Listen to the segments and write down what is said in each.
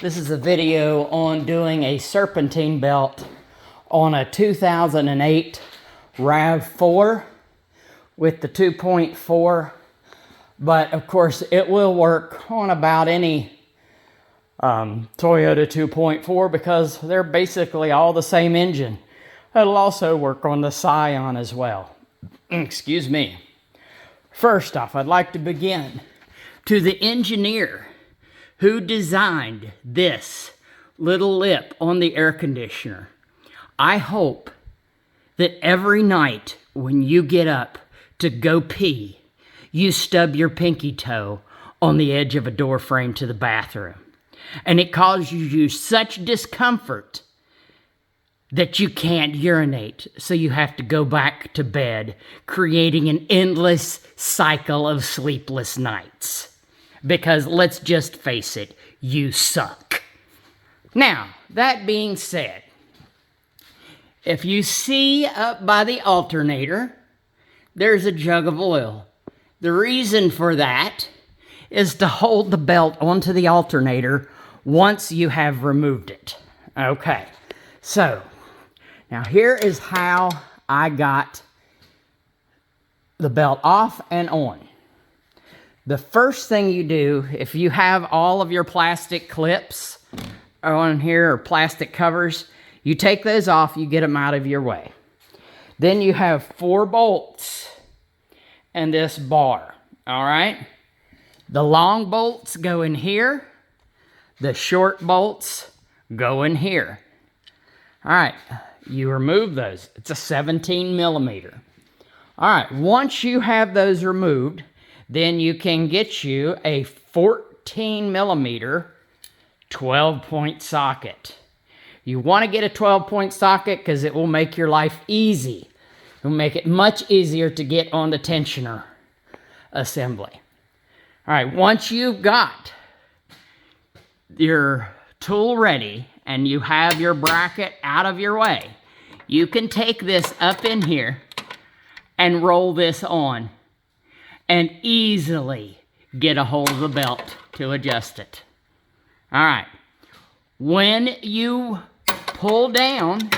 This is a video on doing a serpantine belt on a 2008 RAV4 with the 2.4, but of course it will work on about any Toyota 2.4 because they're basically all the same engine. It'll also work on the Scion as well. Excuse me. First off, I'd like to begin to the engineer who designed this little lip on the air conditioner. I hope that every night when you get up to go pee, you stub your pinky toe on the edge of a door frame to the bathroom. And it causes you such discomfort that you can't urinate, so you have to go back to bed, creating an endless cycle of sleepless nights. Because let's just face it, you suck. Now, that being said, if you see up by the alternator, there's a jug of oil. The reason for that is to hold the belt onto the alternator once you have removed it. Okay, so now here is how I got the belt off and on. The first thing you do, if you have all of your plastic clips on here or plastic covers, you take those off, you get them out of your way. Then you have 4 bolts and this bar, all right? The long bolts go in here. The short bolts go in here. All right, you remove those. It's a 17 millimeter. All right, once you have those removed, then you can get you a 14 millimeter 12-point socket. You want to get a 12-point socket because it will make your life easy. It will make it much easier to get on the tensioner assembly. All right, once you've got your tool ready and you have your bracket out of your way, you can take this up in here and roll this on and easily get a hold of the belt to adjust it. All right, when you pull down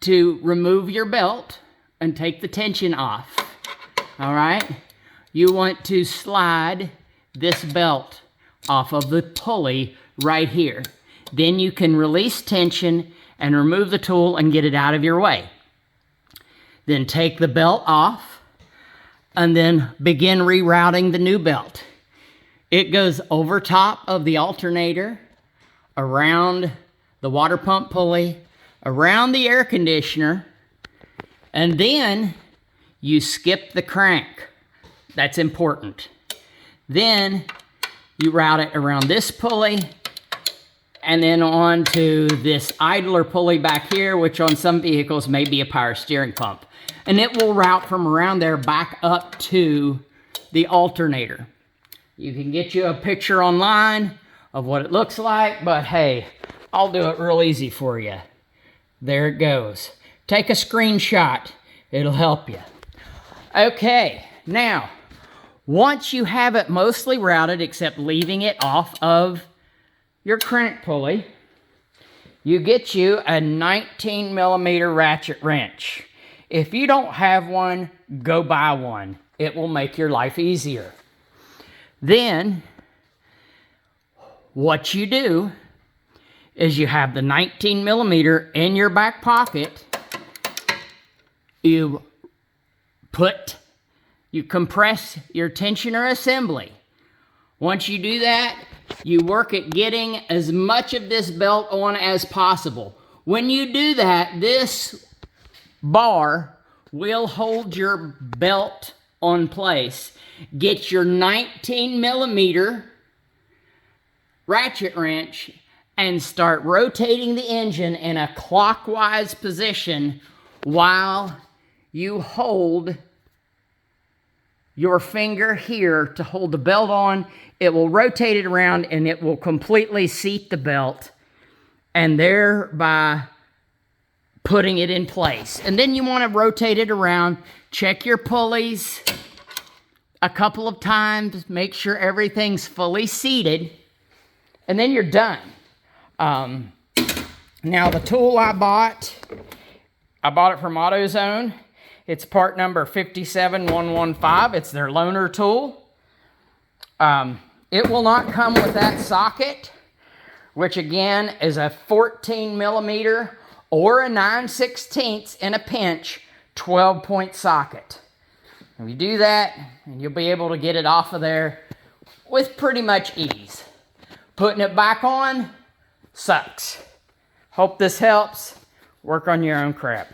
to remove your belt and take the tension off, all right, you want to slide this belt off of the pulley right here. Then you can release tension and remove the tool and get it out of your way. Then take the belt off and then begin rerouting the new belt. It goes over top of the alternator, around the water pump pulley, around the air conditioner, and then you skip the crank. That's important. Then you route it around this pulley and then on to this idler pulley back here, which on some vehicles may be a power steering pump. And it will route from around there back up to the alternator. You can get you a picture online of what it looks like, but hey, I'll do it real easy for you. There it goes. Take a screenshot. It'll help you. Okay, now, once you have it mostly routed, except leaving it off of your crank pulley, you get you a 19 millimeter ratchet wrench. If you don't have one, go buy one. It will make your life easier. Then, what you do is you have the 19 millimeter in your back pocket. You compress your tensioner assembly. Once you do that, you work at getting as much of this belt on as possible. When you do that, this bar will hold your belt on place. Get your 19 millimeter ratchet wrench and start rotating the engine in a clockwise position while you hold your finger here to hold the belt on. It will rotate it around and it will completely seat the belt and thereby putting it in place. And then you want to rotate it around, check your pulleys a couple of times, make sure everything's fully seated, and then you're done. Now the tool I bought it from AutoZone. It's part number 57115. It's their loaner tool. It will not come with that socket, which again is a 14 millimeter or a 9/16 in a pinch 12-point socket. And you do that, and you'll be able to get it off of there with pretty much ease. Putting it back on sucks. Hope this helps. Work on your own crap.